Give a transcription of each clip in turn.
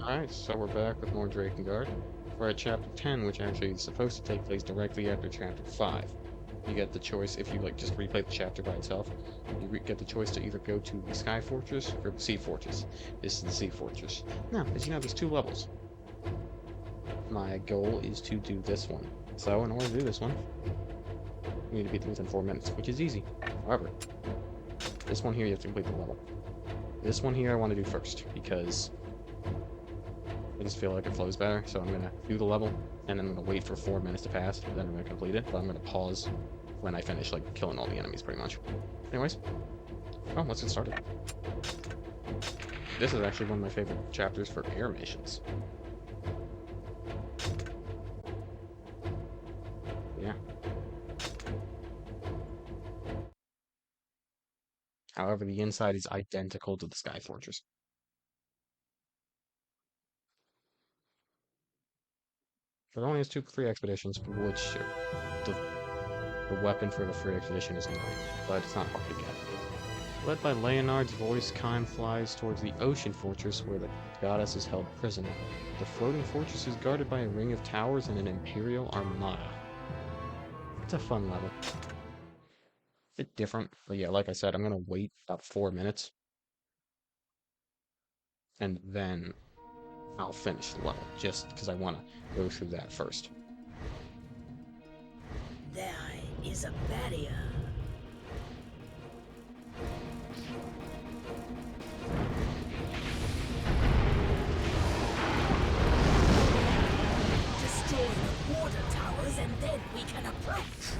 Alright, so we're back with more Drakengard. We're at Chapter 10, which actually is supposed to take place directly after Chapter 5. You get the choice, if you just replay the chapter by itself, you get the choice to either go to the Sky Fortress or the Sea Fortress. This is the Sea Fortress. Now, as you know, there's two levels. My goal is to do this one. So, in order to do this one, you need to beat it within 4 minutes, which is easy. However, this one here you have to complete the level. This one here I want to do first, because I just feel like it flows better, so I'm going to do the level, and then I'm going to wait for 4 minutes to pass, then I'm going to complete it, but I'm going to pause when I finish, killing all the enemies, pretty much. Anyways, let's get started. This is actually one of my favorite chapters for air missions. Yeah. However, the inside is identical to the Sky Fortress. But it only has 2 free expeditions, which the weapon for the free expedition is 9, but it's not hard to get. Led by Leonard's voice, Kime flies towards the Ocean Fortress where the goddess is held prisoner. The floating fortress is guarded by a ring of towers and an Imperial armada. It's a fun level. A bit different, but yeah, like I said, I'm gonna wait about 4 minutes, and then I'll finish the level, just because I want to go through that first. There is a barrier. Destroy the water towers and then we can approach.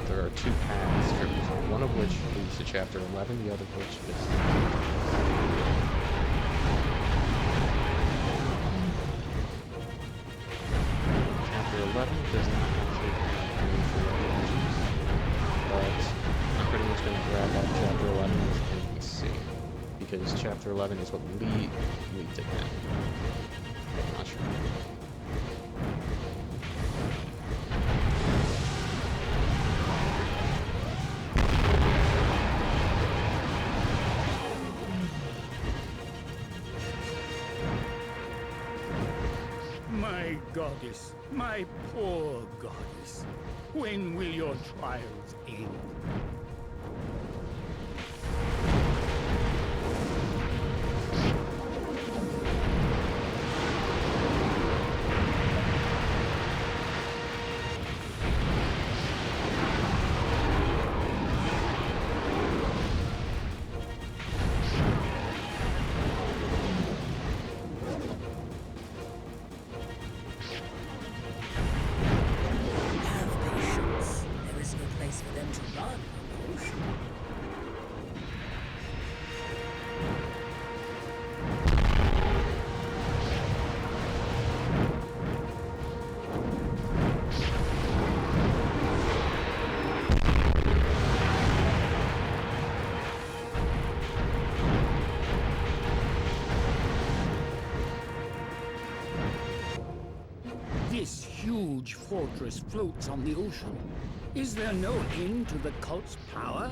There are 2 paths, one of which leads to Chapter 11, the other of which is... Chapter 11 does not actually have any free options, but I'm pretty much going to grab out Chapter 11 as you can see, because Chapter 11 is what leads it then. I'm not sure. My goddess, my poor goddess, when will your trials end? This huge fortress floats on the ocean. Is there no end to the cult's power? I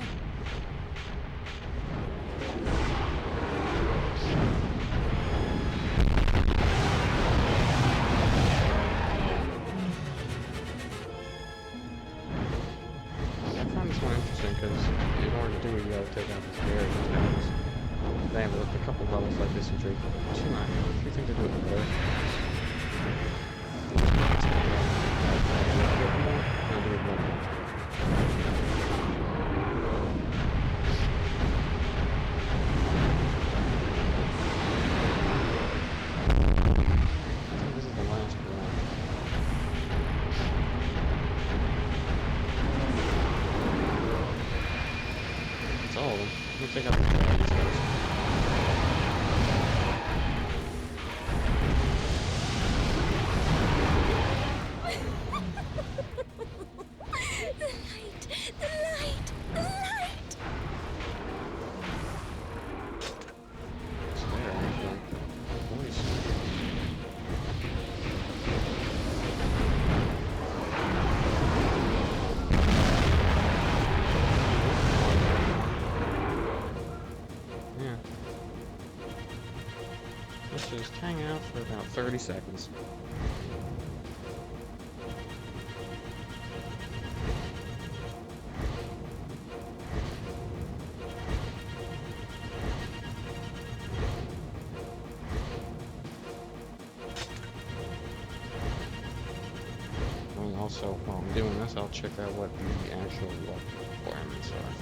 find this one interesting because in order to do it, you gotta take out this barrier towers. They have a couple levels like this in Drake. 2, I think they do it better. All of them. We'll take out the dragons first. The light! It's there, actually. Voice. about 30 seconds. And also, while I'm doing this, I'll check out what the actual requirements are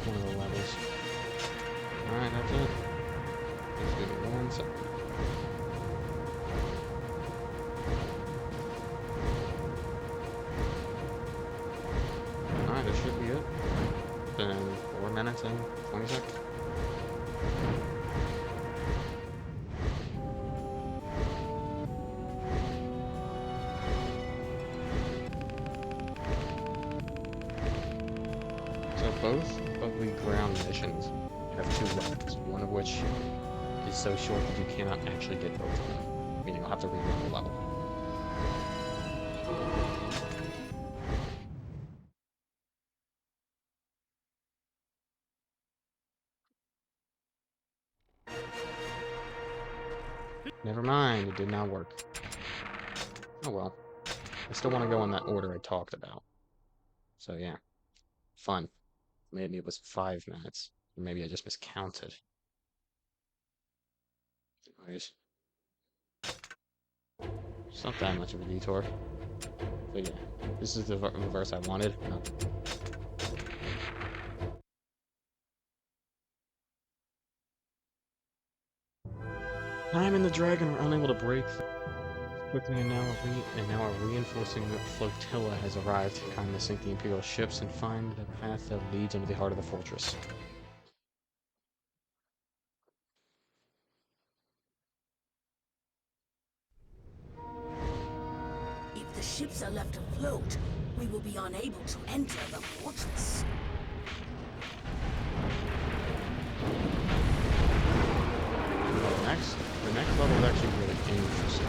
for one of the levels. Alright, that's it. Just give me 1 second. Alright, that should be it. Been 4 minutes and 20 seconds. So both of the ground missions have 2 levels, one of which is so short that you cannot actually get both of them, meaning you'll have to rerun the level. Never mind, it did not work. Oh well. I still want to go in that order I talked about. So yeah, fun. Maybe it was 5 minutes. Or maybe I just miscounted. Anyways. It's not that much of a detour. But yeah, this is the reverse I wanted. I'm in the dragon are unable to break quickly, and now a reinforcing flotilla has arrived to kind of sink the Imperial ships and find the path that leads into the heart of the fortress. If the ships are left afloat, we will be unable to enter the fortress. The next level is actually really interesting.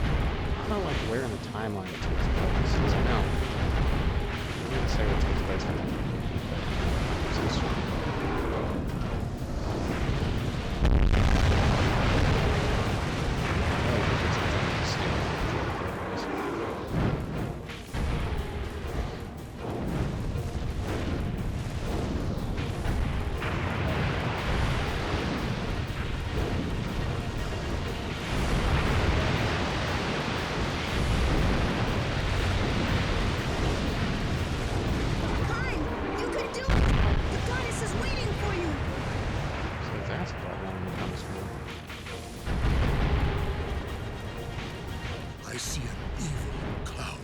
I don't know, like, where in the timeline it takes place, because I know. I'm gonna say it takes place in I see an evil cloud.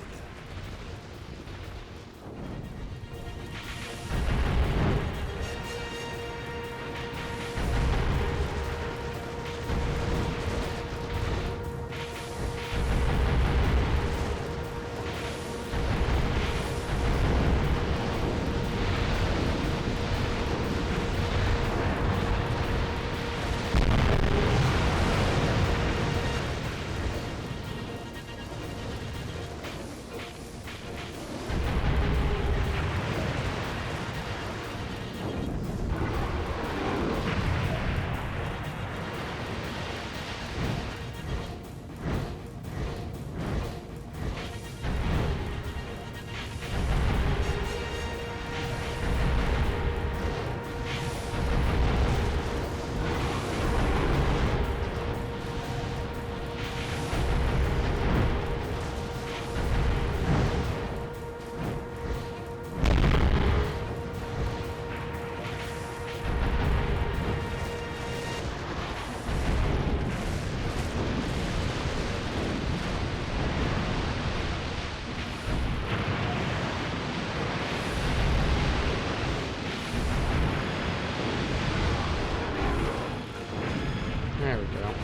There we go. Well,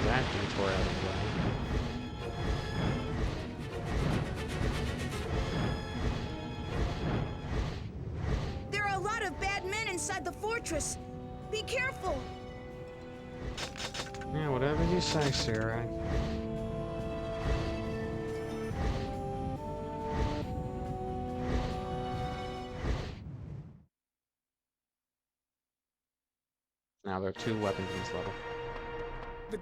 that detour out of the way. There are a lot of bad men inside the fortress. Be careful. Yeah, whatever you say, Sarah. have 2 weapons in this level. The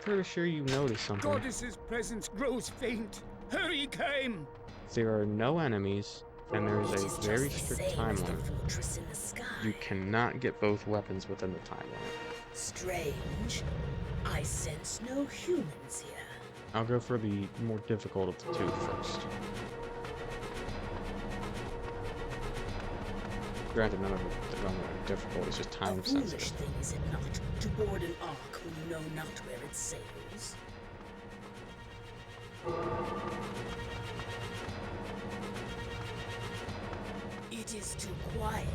Pretty sure you noticed something. goddess's presence grows faint. Hurry, came! There are no enemies, and there It is is a very just the strict same time as the limit. fortress in the sky. You cannot get both weapons within the time limit. Strange. I sense no humans here. I'll go for the more difficult of the 2 first. Granted, none of them are difficult, it's just A time foolish sensitive. thing, is it not, to board an ark when you know not where it sails? It is too quiet.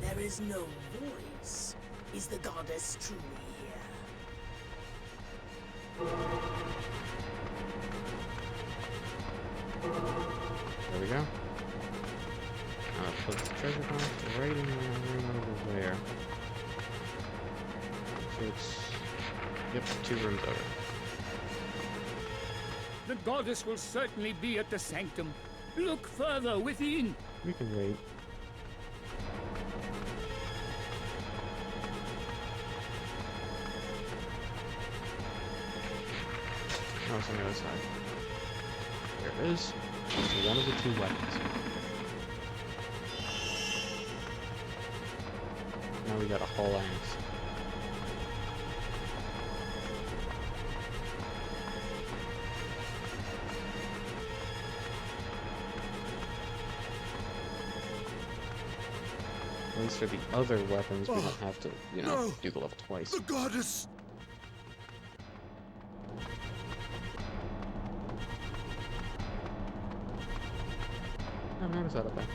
There is no voice. Is the goddess truly here? There we go. Put the treasure box right in the room over there. So it's... Yep, 2 rooms over. The goddess will certainly be at the sanctum. Look further within. We can wait. Oh, it's on the other side. There it is. It's one of the 2 weapons. Now we got a whole axe. At least for the other weapons, we don't have to, you know, no. do the level twice. The goddess! I haven't noticed that up there.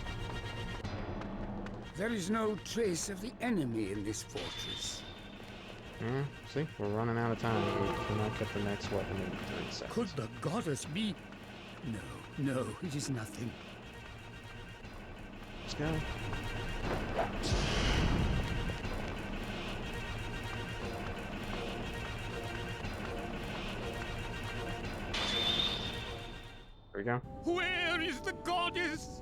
There is no trace of the enemy in this fortress. Yeah, see? We're running out of time. We cannot get the next weapon in 30 seconds. Could the goddess be... No, it is nothing. Let's go. There we go. Where is the goddess?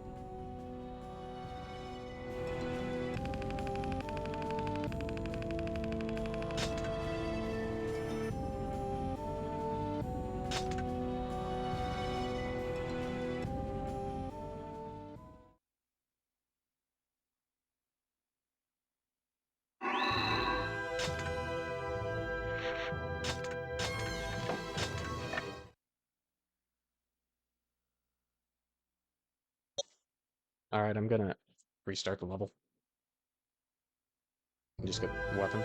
Alright, I'm gonna restart the level. And just get a weapon.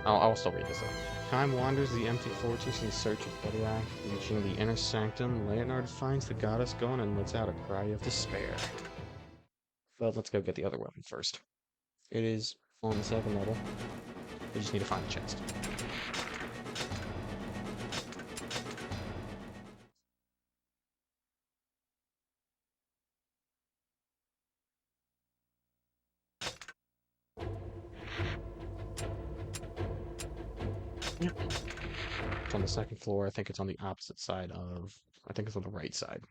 I'll still read this up. Time wanders the empty fortress in search of Astray. Reaching the inner sanctum, Leonard finds the goddess gone and lets out a cry of despair. But let's go get the other weapon first. It is on the 2nd level. We just need to find the chest. Yep. It's on the 2nd floor. I think it's on the opposite side of... I think it's on the right side.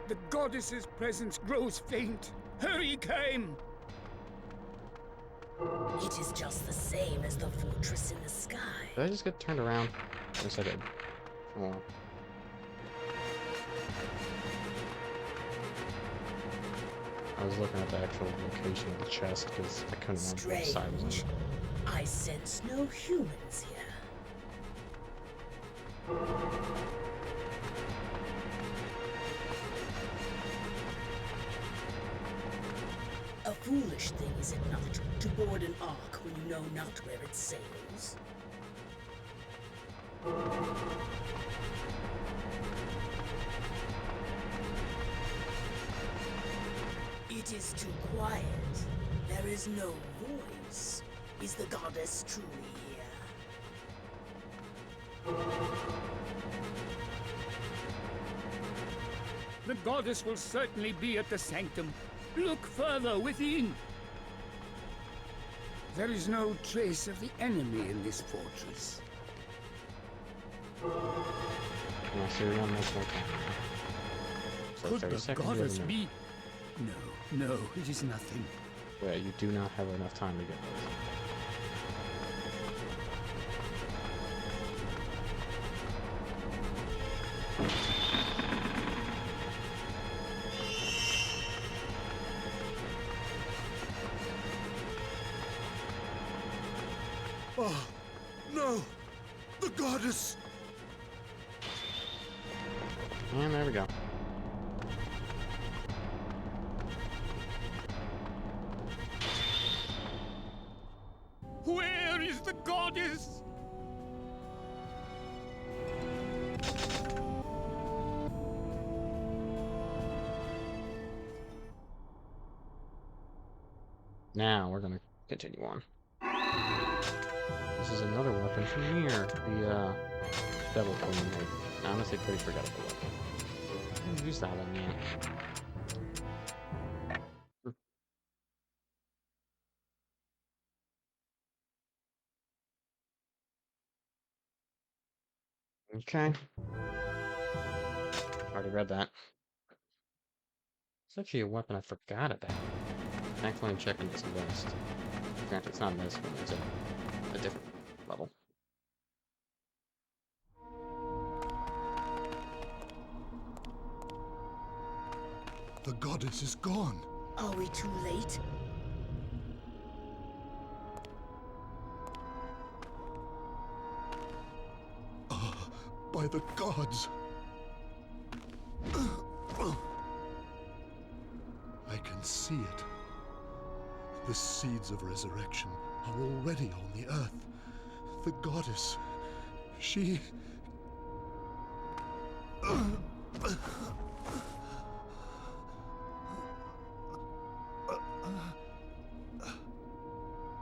The goddess's presence grows faint. Hurry, came! It is just the same as the fortress in the sky. Did I just get turned around? Yes, I did. Oh. I was looking at the actual location of the chest because I couldn't remember what side it was Strange. on. I sense no humans here. A foolish thing, is it not, to board an ark when you know not where it sails? It is too quiet. There is no voice. Is the goddess truly here? The goddess will certainly be at the sanctum. Look further within. There is no trace of the enemy in this fortress. And Assyrian makes more time now. For Could 30 the seconds, you have a goddess minute. be? No, it is nothing. Yeah, you do not have enough time to get those. Oh, no! The goddess! And there we go. Where is the goddess? Now we're gonna continue on. This is another weapon from here. The Devil Queen made. Honestly, pretty forgettable weapon. I haven't used that one yet. Okay. Already read that. It's actually a weapon I forgot about. Thankfully, I'm checking this list. Granted, it's not in this one, it's a different level. The goddess is gone. Are we too late? Ah, by the gods! I can see it. The seeds of resurrection are already on the earth. The goddess, she...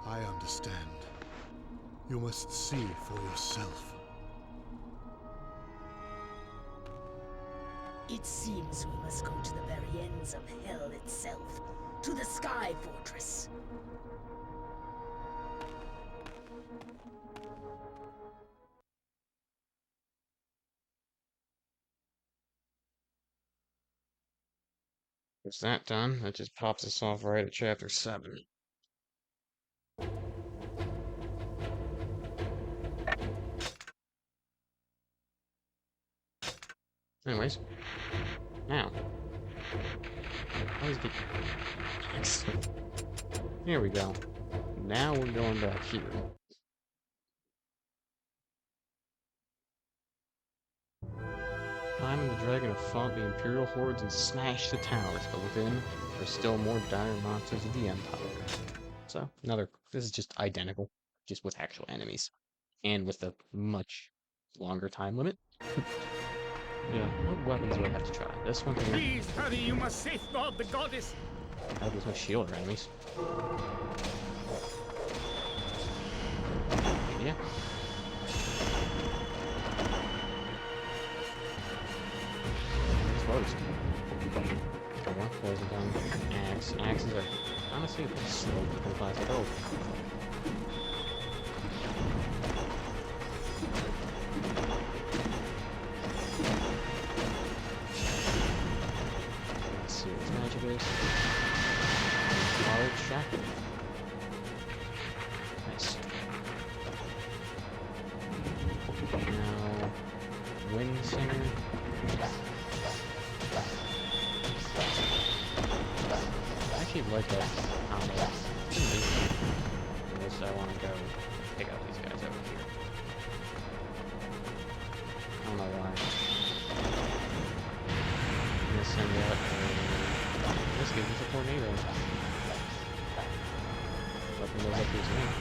I understand. You must see for yourself. It seems we must go to the very ends of hell itself, to the Sky Fortress. Is that done? That just pops us off right at chapter 7. Anyways, now, always get. Excellent. Here we go. Now we're going back here. Time and the dragon have fought the Imperial hordes and smashed the towers, but within are still more dire monsters of the Empire. So, this is just identical, just with actual enemies. And with a much longer time limit. Yeah, what weapons do I have to try? This one here. Please hurry, you must safeguard the goddess. Oh, there's no shield or enemies. Yeah. Explosives. Come on, poison gun, axe. Axes are honestly a bit slow for the class. Oh. Let's see what its magic is. Large shackle. Nice. Now, Wind Singer. I actually like that combo. Unless I want to go pick out these guys over here. I don't know why. I'm gonna send out this gives us a tornado. Weapon goes up his wing.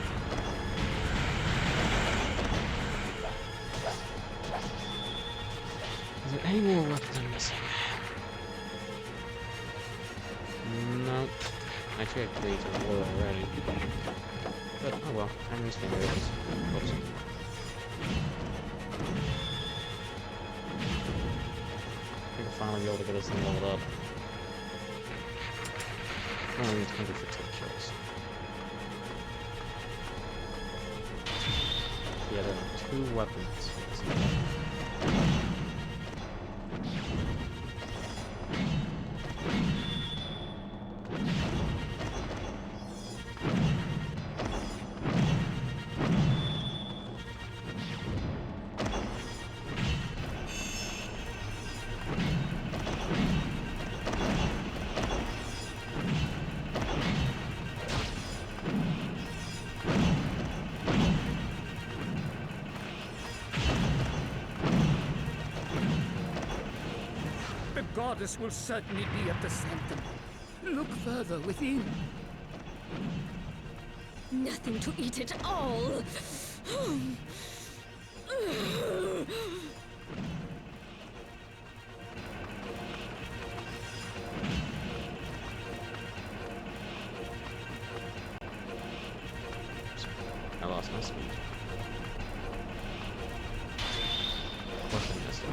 Is there any more weapons I'm missing? Nope. Actually, I created a war already. But, oh well. Enemy's fingers. Whoops. I think I'll finally be able to get this thing leveled up. I only need 115 kills. Yeah, there are 2 weapons. The goddess will certainly be at the sanctum. Look further within. Nothing to eat at all. I lost my speed. Of course I missed it.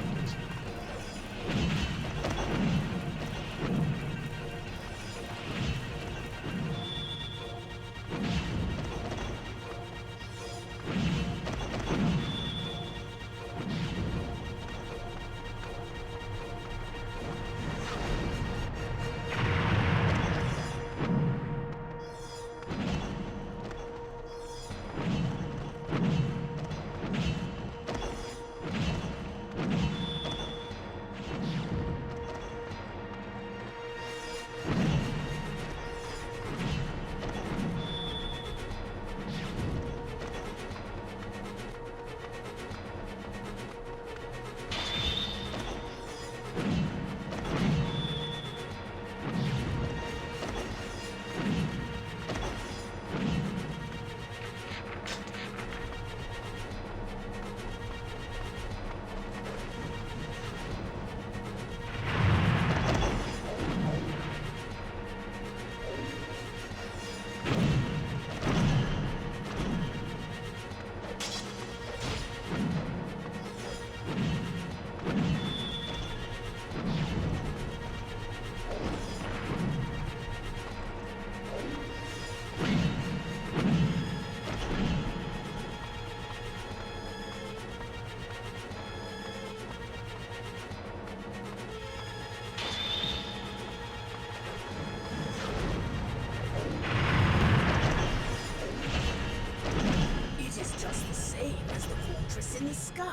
in the sky.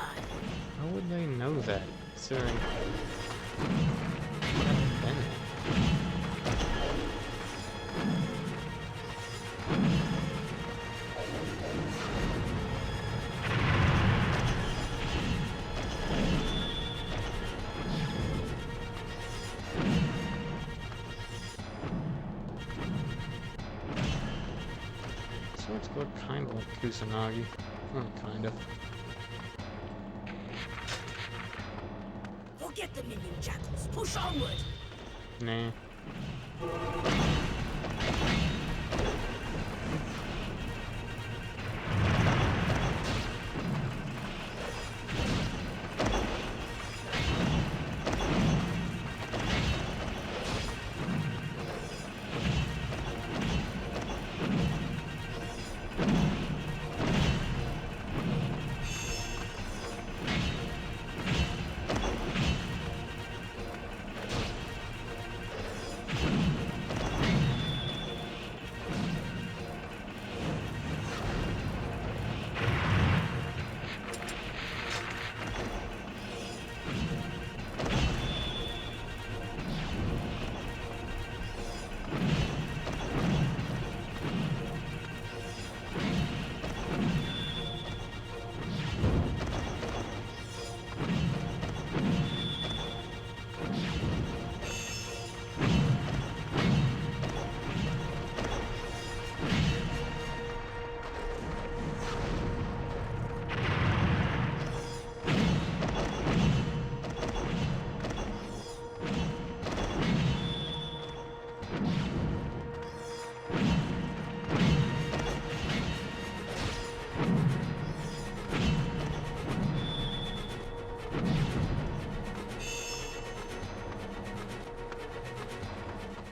How would they know that, considering what I've been there? Swords look kind of like Kusanagi. Well, kind of. Forget the minion jackals. Push onward. Nah.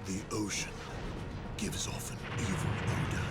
The ocean gives off an evil odor.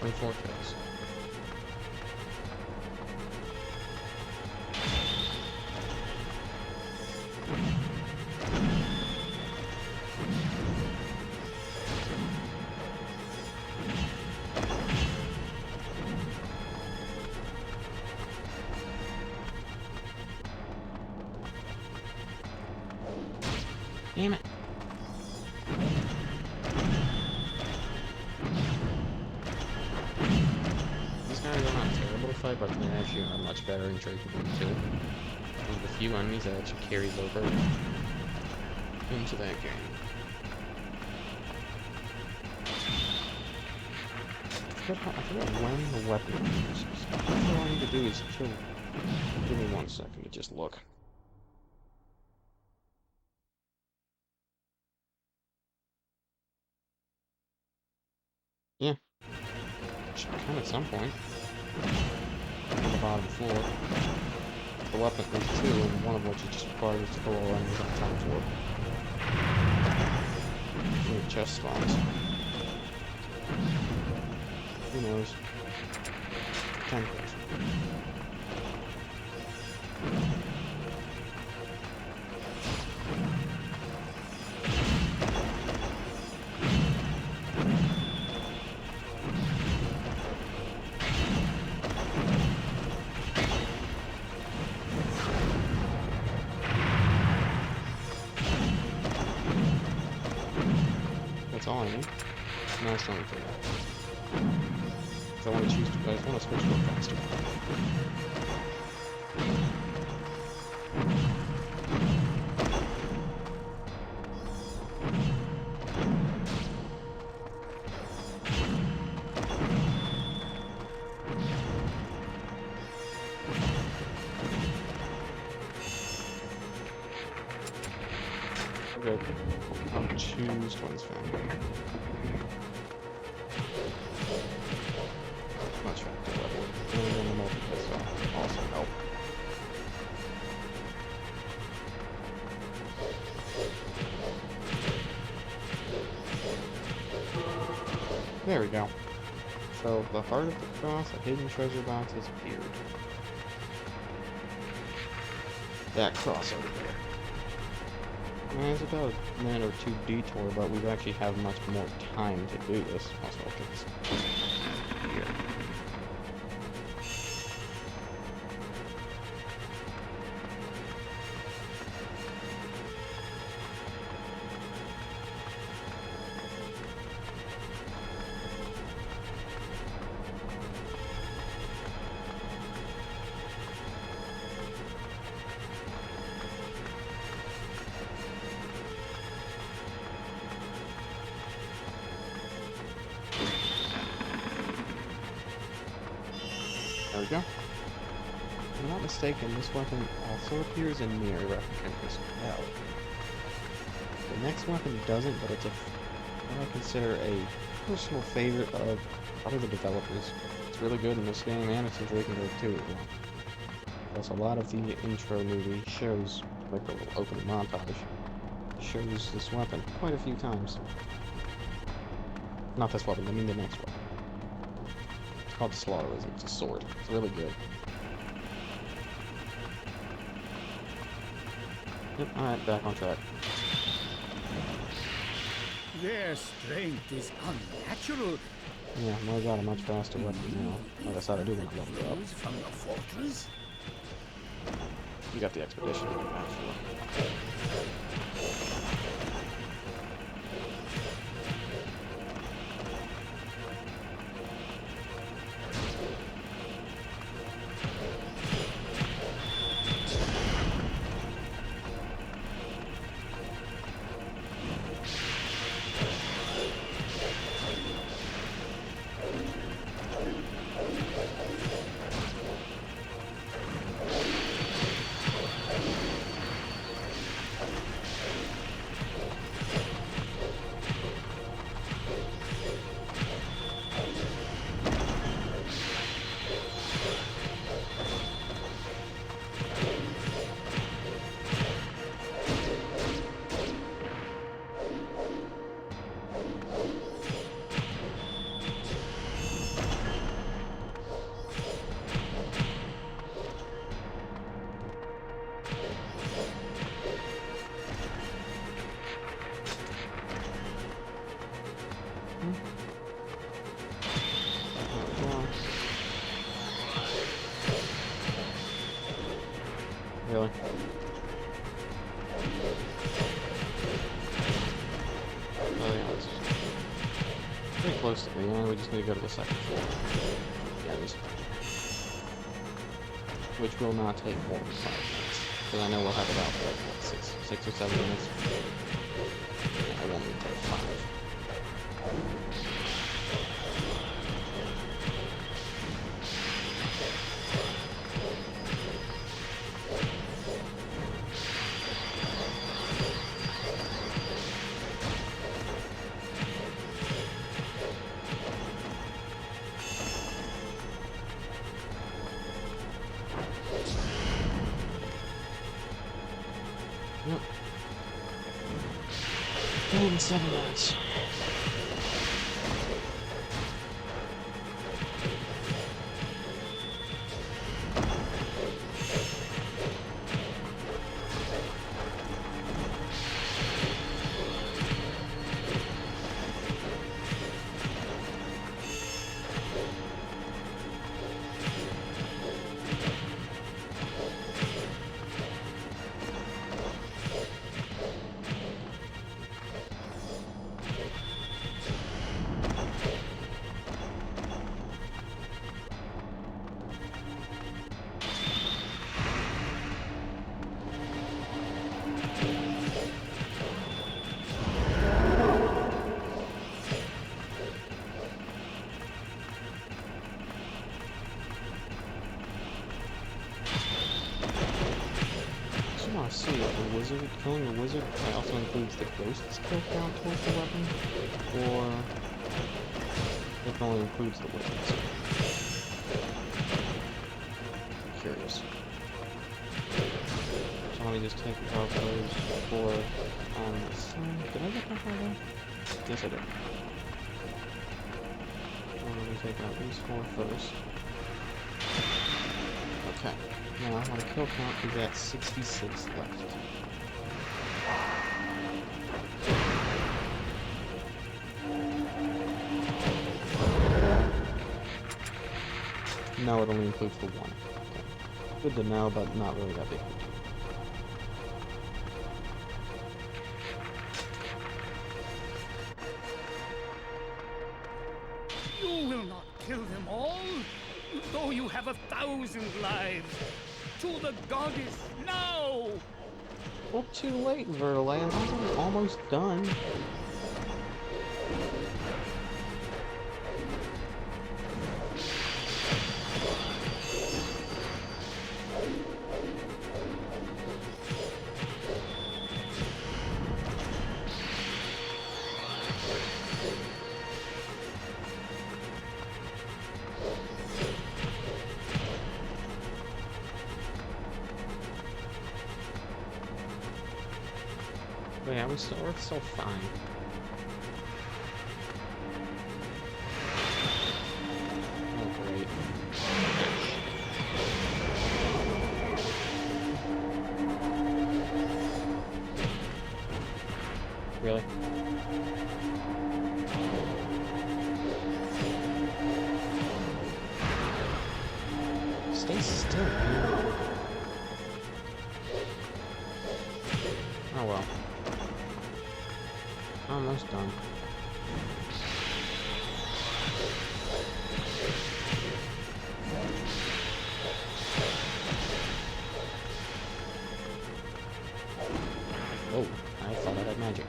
24 kills. Damn it. These guys are not terrible to fight, but they actually are much better in Drakengard 2. One of the few enemies that actually carries over into that game. I forgot when the weapon uses. All I need to do is kill. Give me 1 second to just look. Yeah. Should come at some point. On the bottom floor. The weapon is 2, and one of which is just requires to pull all enemies on the top floor. And chest spawns. Who knows? 10 kills. That's all I need. Now it's only for that. I want to choose. I just want to switch to a faster. Okay, I'll choose Twins Family. Much faster level. And then the multiple stuff also help. There we go. So the heart of the cross, a hidden treasure box, has appeared. That cross over there. It's about a minute or 2 detour, but we actually have much more time to do this. Also, I'll get this here. There we go. If I'm not mistaken, this weapon also appears in Mirror Replicant as well. The next weapon doesn't, but it's what I consider a personal favorite of probably the developers. It's really good in this game, and it's in Drakengard 2 as well. Plus, a lot of the intro movie shows, like the little opening montage, shows this weapon quite a few times. Not this weapon, I mean the next weapon. It's called the Slaughterism. It's a sword. It's really good. Yep, alright, back on track. Their strength is unnatural. Yeah, I got a much faster weapon now. Like I said, I do want to level it up. From the fortress? You got the expedition to back for. Really? Oh yeah, it's pretty close to me. We just need to go to the second floor. Yeah, it is. Which will not take more than 5 minutes. Because I know we'll have about, like, what, 6 or 7 minutes? Yeah, I won't need to take 5. Yep. And 7 minutes. I see that the wizard, killing the wizard also includes the ghost's kill count towards the weapon, or it only includes the wizard's. I'm curious. So let me just take off those 4 on this side. Did I get that far though? Yes, I did. Let me take out these 4 first. Okay. Now, my kill count is at 66 left. No, it only includes the 1. Okay. Good to know, but not really that big. You will not kill them all, though you have 1,000 lives. To the goddess now! Well, too late, Verlaine. I'm almost done. But yeah, we're still fine. Oh, great. Really? Stay still, man. Oh well. Almost done. Oh, I thought I had magic.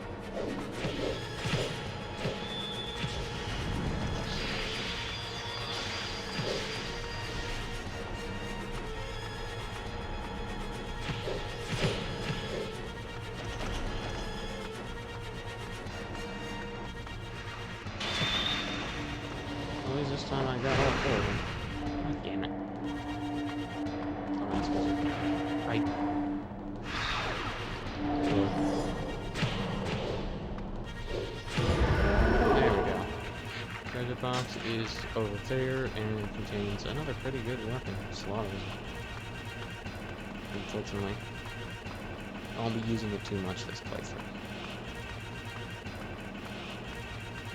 At least this time I got all 4 of them. God damn it. Oh, I'm supposed to... There we go. Treasure box is over there and contains another pretty good weapon. Slaughters. Unfortunately. I won't be using it too much this playthrough.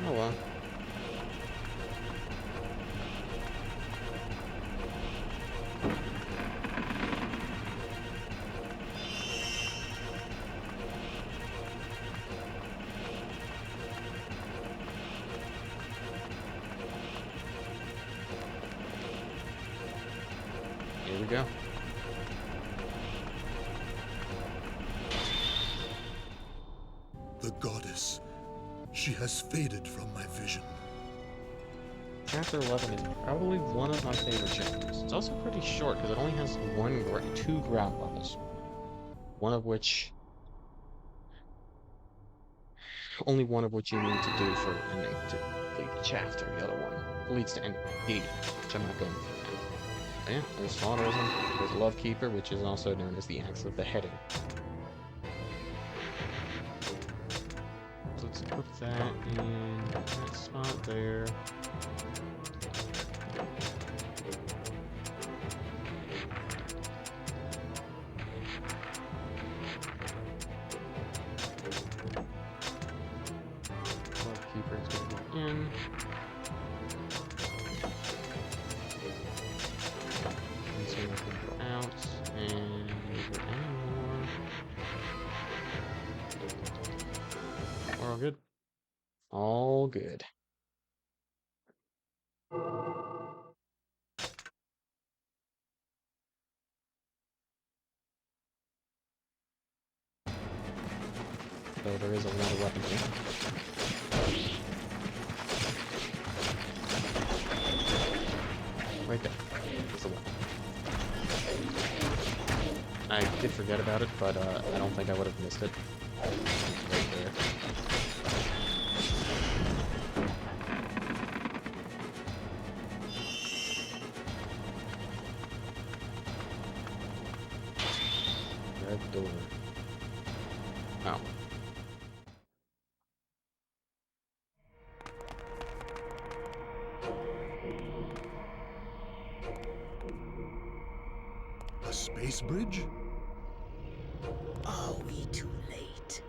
Oh well. we go. The goddess. She has faded from my vision. Chapter 11 is probably one of my favorite chapters. It's also pretty short because it only has two ground levels. Only one of which you need to do for ending to complete the chapter. The other one leads to ending 80, which I'm not going for now. But yeah, there's Slaughterism, there's Love Keeper, which is also known as the Axe of the Heading. So let's put that in that spot there. Keeper is going to go in. This one can go out. And is there any more? We're all good. All good. So there is another weapon here. Right there. That's the weapon. I did forget about it, but I don't think I would have missed it. Right there. Red door. Oh. A space bridge? Are we too late?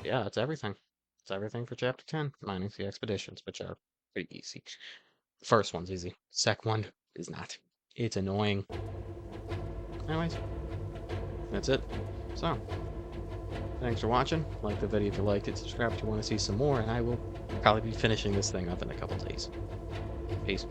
Yeah, that's everything. That's everything for chapter 10, minus the expeditions, which are pretty easy. First one's easy. Second one is not. It's annoying. Anyways, that's it. So, thanks for watching. Like the video if you liked it, subscribe if you want to see some more, and I will probably be finishing this thing up in a couple days. Peace.